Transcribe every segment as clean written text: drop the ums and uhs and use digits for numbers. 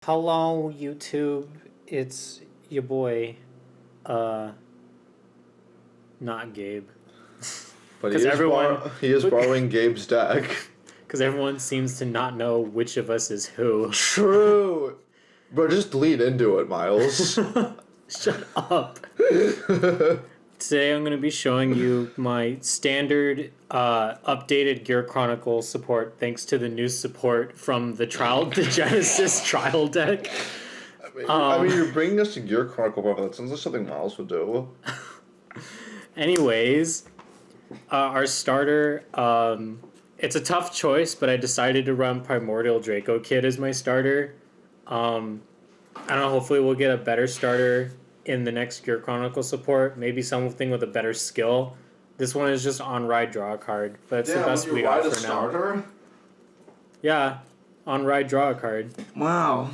Hello, YouTube. It's your boy, uh, not Gabe. But Because he is borrowing Gabe's deck. Because everyone seems to not know which of us is who. True. But just lead into it, Miles. Shut up. Today I'm going to be showing you my standard updated Gear Chronicle support thanks to the new support from the Genesis trial deck. I mean, you're bringing us to Gear Chronicle, but that sounds like something Miles would do. Anyways, our starter, it's a tough choice, but I decided to run Primordial Draco Kid as my starter. I don't know, hopefully we'll get a better starter in the next Gear Chronicle support. Maybe something with a better skill. This one is just on ride, draw a card, but it's the best we got for starter? now. Yeah, on ride, draw a card. Wow.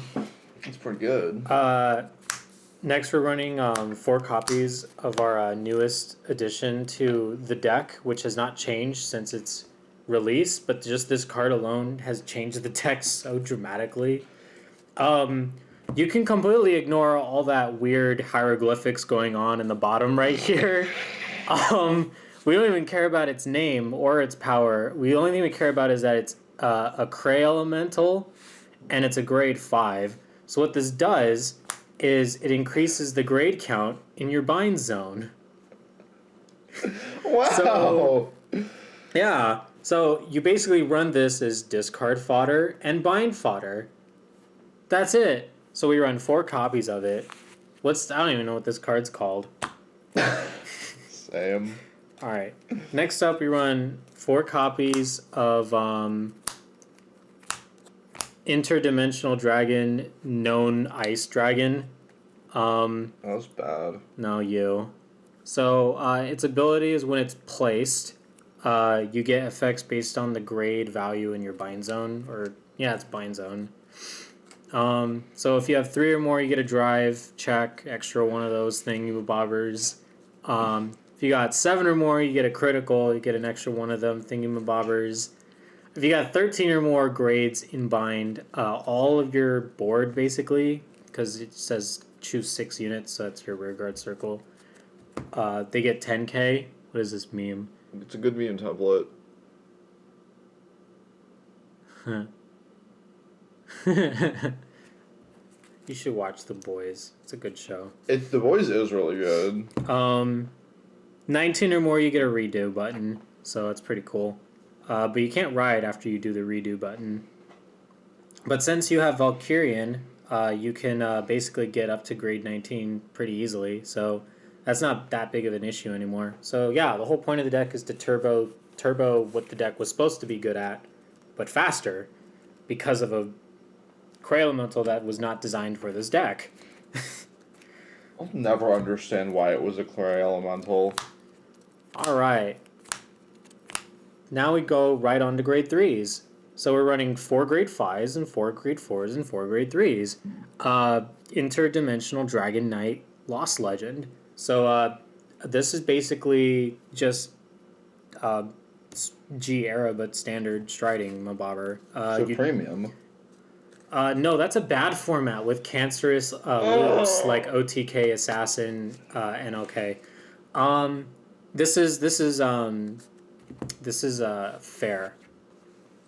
That's pretty good. Next we're running 4 copies of our newest addition to the deck, which has not changed since its release, but just this card alone has changed the deck so dramatically. You can completely ignore all that weird hieroglyphics going on in the bottom right here. We don't even care about its name or its power. The only thing we care about is that it's a Cray Elemental, and it's a grade 5. So what this does is it increases the grade count in your bind zone. Wow! So, yeah. So you basically run this as discard fodder and bind fodder. That's it. So we run 4 copies of it. I don't even know what this card's called. Same. Alright. Next up we run 4 copies of Interdimensional Dragon, known Ice Dragon. That was bad. No, you. So its ability is when it's placed, you get effects based on the grade value in your bind zone. It's bind zone. So if you have 3 or more, you get a drive check, extra one of those thingamabobbers. If you got 7 or more, you get a critical, you get an extra one of them thingamabobbers. If you got 13 or more grades in bind, all of your board basically, because it says choose 6 units, so that's your rearguard circle. They get 10k. What is this meme? It's a good meme template. You should watch The Boys. It's a good show. The Boys is really good. 19 or more, you get a redo button, so that's pretty cool. But you can't ride after you do the redo button. But since you have Valkerion, you can basically get up to grade 19 pretty easily, so that's not that big of an issue anymore. So yeah, the whole point of the deck is to turbo what the deck was supposed to be good at, but faster, because of a Cray Elemental that was not designed for this deck. I'll never understand why it was a Cray Elemental. Alright. Now we go right on to grade 3s. So we're running 4 grade 5s and 4 grade 4s and 4 grade 3s. Interdimensional Dragon Knight Lost Legend. So this is basically just G era but standard striding mobobber. Premium. No, that's a bad format with cancerous loops like OTK, Assassin, NLK. This is fair.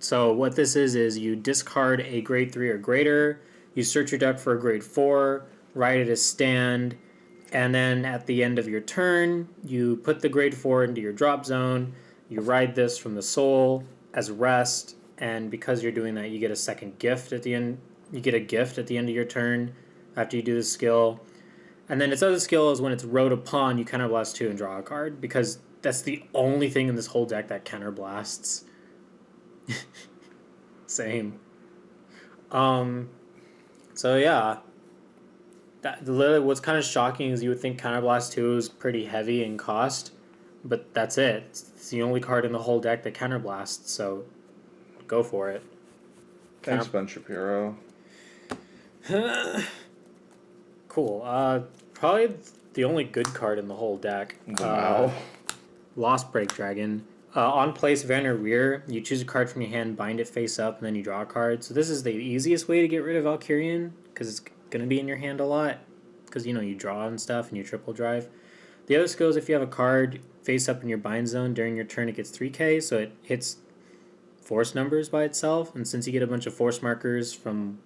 So what this is you discard a grade 3 or greater, you search your deck for a grade 4, write it as stand, and then at the end of your turn, you put the grade 4 into your drop zone, you ride this from the soul as rest, and because you're doing that, you get a second gift at the end. You get a gift at the end of your turn after you do the skill. And then its other skill is when it's wrote upon, you counterblast 2 and draw a card, because that's the only thing in this whole deck that counterblasts. Same. So yeah. Literally what's kind of shocking is you would think Counterblast 2 is pretty heavy in cost, but that's it. It's the only card in the whole deck that counterblasts, so go for it. Thanks, Ben Shapiro. Cool. Probably the only good card in the whole deck. Wow. Lost Break Dragon. On place Vanner Rear, you choose a card from your hand, bind it face up, and then you draw a card. So this is the easiest way to get rid of Valkerion, because it's going to be in your hand a lot. Because, you know, you draw and stuff and you triple drive. The other skill is if you have a card face up in your bind zone during your turn, it gets 3k, so it hits force numbers by itself. And since you get a bunch of force markers from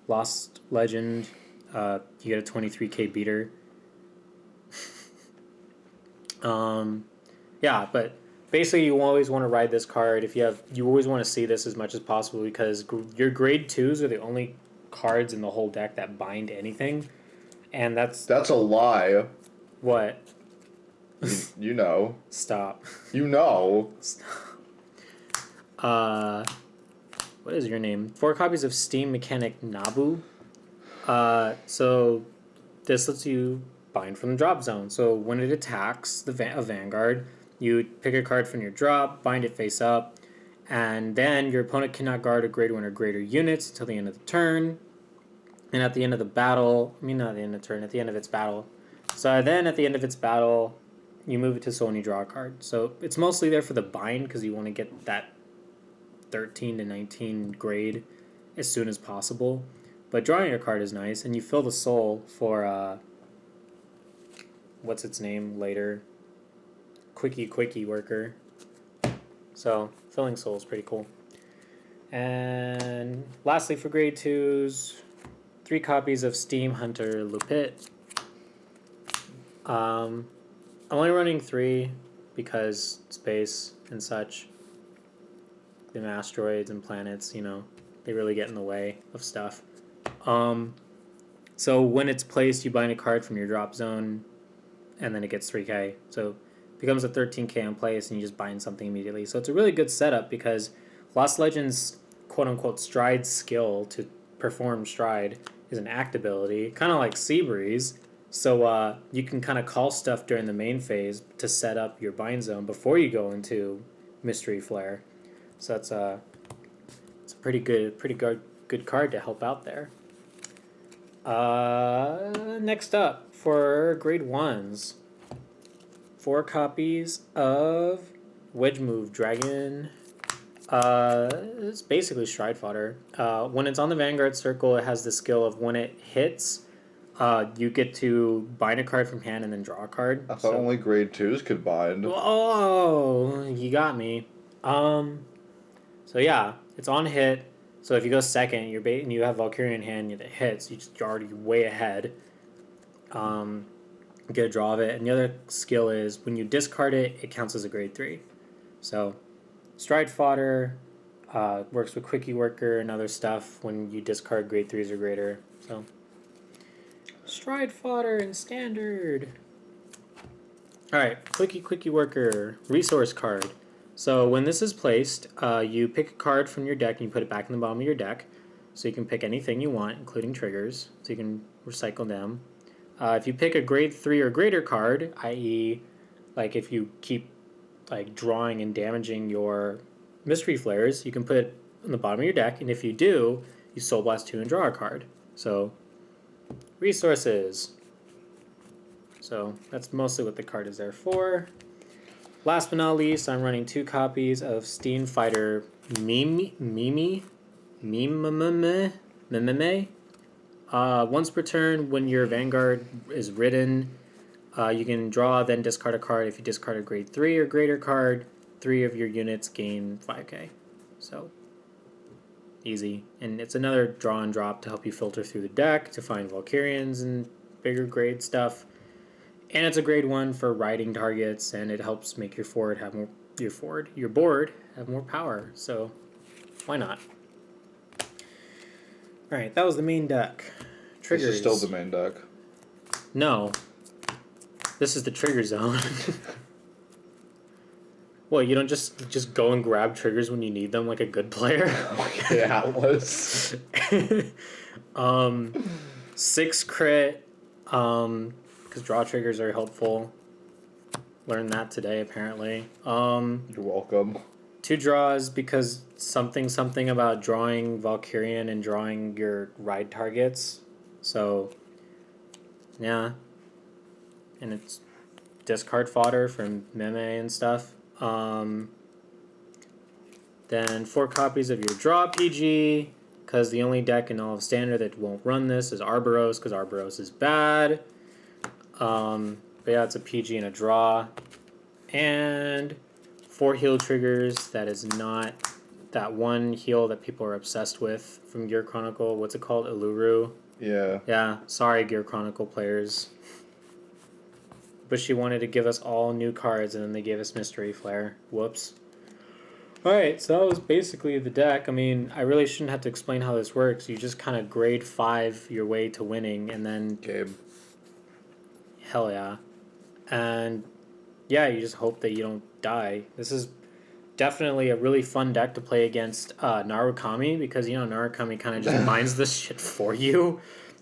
Lost Legend, you get a 23k beater. Yeah, but basically you always want to ride this card. You always want to see this as much as possible because your grade 2s are the only cards in the whole deck that bind anything. And that's a lie. What? You know. Stop. You know. What is your name? 4 copies of Steam Mechanic Nabu. So this lets you bind from the drop zone. So when it attacks a Vanguard, you pick a card from your drop, bind it face up, and then your opponent cannot guard a grade 1 or greater units until the end of the turn. And at the end of the battle, not at the end of the turn, at the end of its battle. So then at the end of its battle, you move it to soul and you draw a card. So it's mostly there for the bind because you want to get that 13 to 19 grade as soon as possible. But drawing a card is nice, and you fill the soul for, what's its name later? Quickie Worker. So filling soul is pretty cool. And lastly for grade 2s, 3 copies of Steam Hunter Lupit. I'm only running 3 because space and such. The asteroids and planets, you know, they really get in the way of stuff. So when it's placed, you bind a card from your drop zone, and then it gets 3k. So it becomes a 13k on place, and you just bind something immediately. So it's a really good setup because Lost Legends quote-unquote stride skill to perform stride is an act ability, kind of like Sea Breeze. So you can kind of call stuff during the main phase to set up your bind zone before you go into Mystery Flare. So it's a pretty good card to help out there. Next up for grade 1s, 4 copies of Wedge Move Dragon. It's basically Stride Fodder. When it's on the Vanguard circle, it has the skill of when it hits, you get to bind a card from hand and then draw a card. I thought only grade 2s could bind. Oh, you got me. So yeah, it's on hit. So if you go second, and you have Valkerion in hand, that hits, you're already way ahead. Get a draw of it. And the other skill is when you discard it, it counts as a grade 3. So Stride Fodder works with Quickie Worker and other stuff when you discard grade 3s or greater. So Stride Fodder and Standard. Alright, Quickie Worker, resource card. So when this is placed, you pick a card from your deck and you put it back in the bottom of your deck. So you can pick anything you want, including triggers, so you can recycle them. If you pick a grade 3 or greater card, i.e. like if you keep like drawing and damaging your Mystery Flares, you can put it in the bottom of your deck, and if you do, you Soul Blast 2 and draw a card. So resources. So that's mostly what the card is there for. Last but not least, I'm running 2 copies of Steam Fighter Mimi. Once per turn, when your Vanguard is ridden, you can draw, then discard a card. If you discard a grade 3 or greater card, 3 of your units gain 5k. So, easy. And it's another draw and drop to help you filter through the deck to find Valkyrians and bigger grade stuff. And it's a grade 1 for riding targets, and it helps make your board have more power. So, why not? Alright, that was the main deck. Triggers. This is still the main deck. No. This is the trigger zone. Well, you don't just go and grab triggers when you need them like a good player? Okay, Atlas. 6 crit, because draw triggers are helpful. Learned that today, apparently. You're welcome. 2 draws because something about drawing Valkerion and drawing your ride targets. So, yeah. And it's discard fodder from Meme and stuff. Then 4 copies of your draw PG, because the only deck in all of Standard that won't run this is Burrows, because Burrows is bad. But yeah, it's a PG and a draw. And 4 heal triggers. That is not that one heal that people are obsessed with from Gear Chronicle. What's it called? Iluru? Yeah. Yeah, sorry, Gear Chronicle players. But she wanted to give us all new cards, and then they gave us Mystery Flare. Whoops. Alright, so that was basically the deck. I mean, I really shouldn't have to explain how this works. You just kind of grade 5 your way to winning, and then... Gabe. Hell yeah. And yeah, you just hope that you don't die. This is definitely a really fun deck to play against Narukami, because, you know, Narukami kind of just mines this shit for you.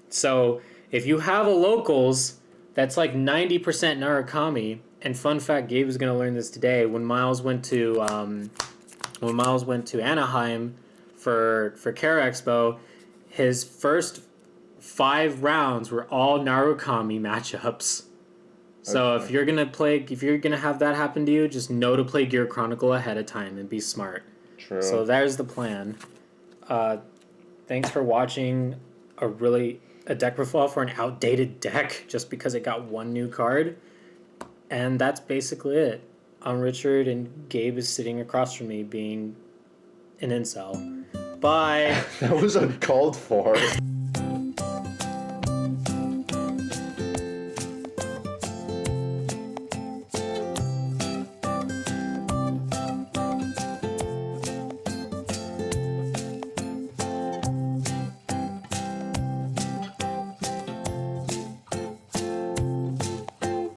So if you have a locals that's like 90% Narukami, and fun fact, Gabe is going to learn this today, when Miles went to Anaheim for Care Expo, his first 5 rounds were all Narukami matchups. So Okay. if you're gonna have that happen to you, just know to play Gear Chronicle ahead of time and be smart. True. So there's the plan. Thanks for watching a deck profile for an outdated deck just because it got one new card. And that's basically it. I'm Richard, and Gabe is sitting across from me being an incel. Bye! That was uncalled for.